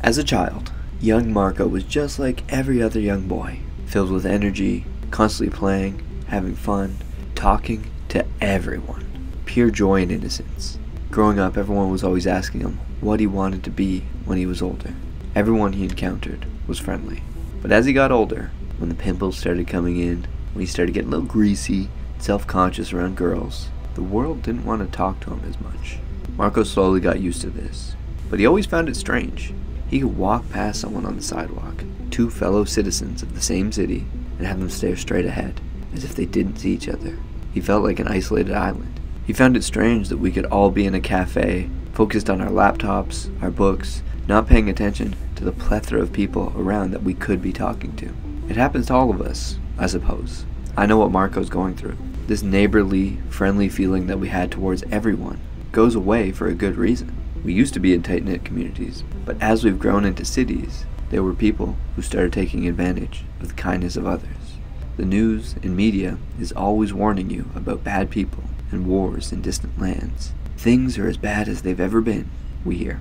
As a child, young Marco was just like every other young boy, filled with energy, constantly playing, having fun, talking to everyone. Pure joy and innocence. Growing up, everyone was always asking him what he wanted to be when he was older. Everyone he encountered was friendly. But as he got older, when the pimples started coming in, when he started getting a little greasy, self-conscious around girls, the world didn't want to talk to him as much. Marco slowly got used to this, but he always found it strange. He could walk past someone on the sidewalk, two fellow citizens of the same city, and have them stare straight ahead, as if they didn't see each other. He felt like an isolated island. He found it strange that we could all be in a cafe, focused on our laptops, our books, not paying attention to the plethora of people around that we could be talking to. It happens to all of us, I suppose. I know what Marco's going through. This neighborly, friendly feeling that we had towards everyone goes away for a good reason. We used to be in tight-knit communities, but as we've grown into cities, there were people who started taking advantage of the kindness of others. The news and media is always warning you about bad people and wars in distant lands. Things are as bad as they've ever been, we hear.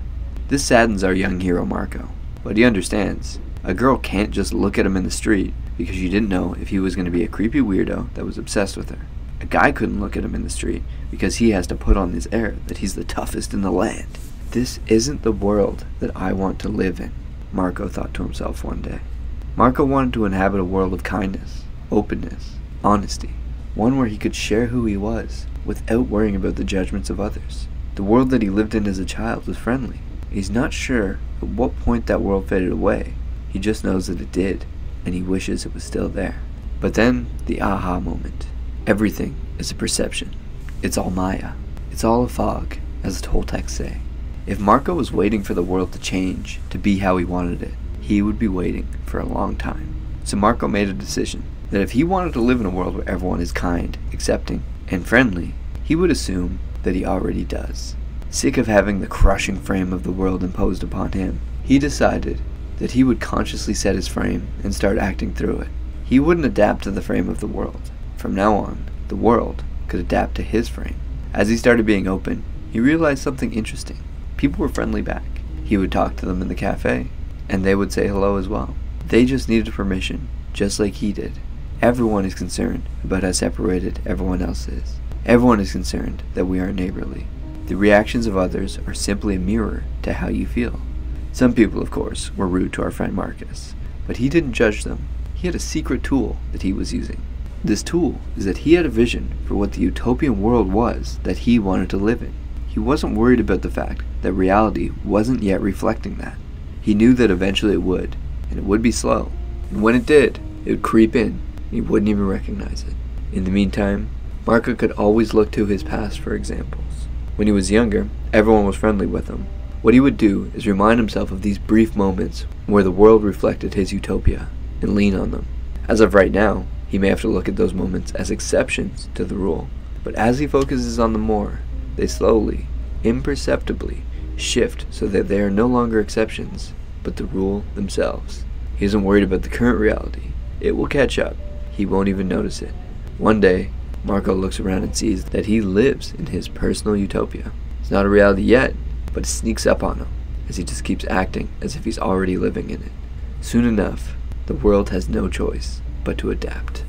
This saddens our young hero Marco, but he understands. A girl can't just look at him in the street because she didn't know if he was going to be a creepy weirdo that was obsessed with her. A guy couldn't look at him in the street because he has to put on this air that he's the toughest in the land. This isn't the world that I want to live in, Marco thought to himself one day. Marco wanted to inhabit a world of kindness, openness, honesty, one where he could share who he was without worrying about the judgments of others. The world that he lived in as a child was friendly. He's not sure at what point that world faded away. He just knows that it did, and he wishes it was still there. But then, the aha moment. Everything is a perception. It's all Maya. It's all a fog, as the Toltecs say. If Marco was waiting for the world to change, to be how he wanted it, he would be waiting for a long time. So Marco made a decision that if he wanted to live in a world where everyone is kind, accepting, and friendly, he would assume that he already does. Sick of having the crushing frame of the world imposed upon him, he decided that he would consciously set his frame and start acting through it. He wouldn't adapt to the frame of the world. From now on, the world could adapt to his frame. As he started being open, he realized something interesting. People were friendly back. He would talk to them in the cafe, and they would say hello as well. They just needed permission, just like he did. Everyone is concerned about how separated everyone else is. Everyone is concerned that we are neighborly. The reactions of others are simply a mirror to how you feel. Some people, of course, were rude to our friend Marcus, but he didn't judge them. He had a secret tool that he was using. This tool is that he had a vision for what the utopian world was that he wanted to live in. He wasn't worried about the fact that reality wasn't yet reflecting that. He knew that eventually it would, and it would be slow. And when it did, it would creep in, and he wouldn't even recognize it. In the meantime, Marco could always look to his past for examples. When he was younger, everyone was friendly with him. What he would do is remind himself of these brief moments where the world reflected his utopia, and lean on them. As of right now, he may have to look at those moments as exceptions to the rule. But as he focuses on them more, they slowly, imperceptibly, shift so that they are no longer exceptions, but the rule themselves. He isn't worried about the current reality. It will catch up. He won't even notice it. One day, Marco looks around and sees that he lives in his personal utopia. It's not a reality yet, but it sneaks up on him as he just keeps acting as if he's already living in it. Soon enough, the world has no choice but to adapt.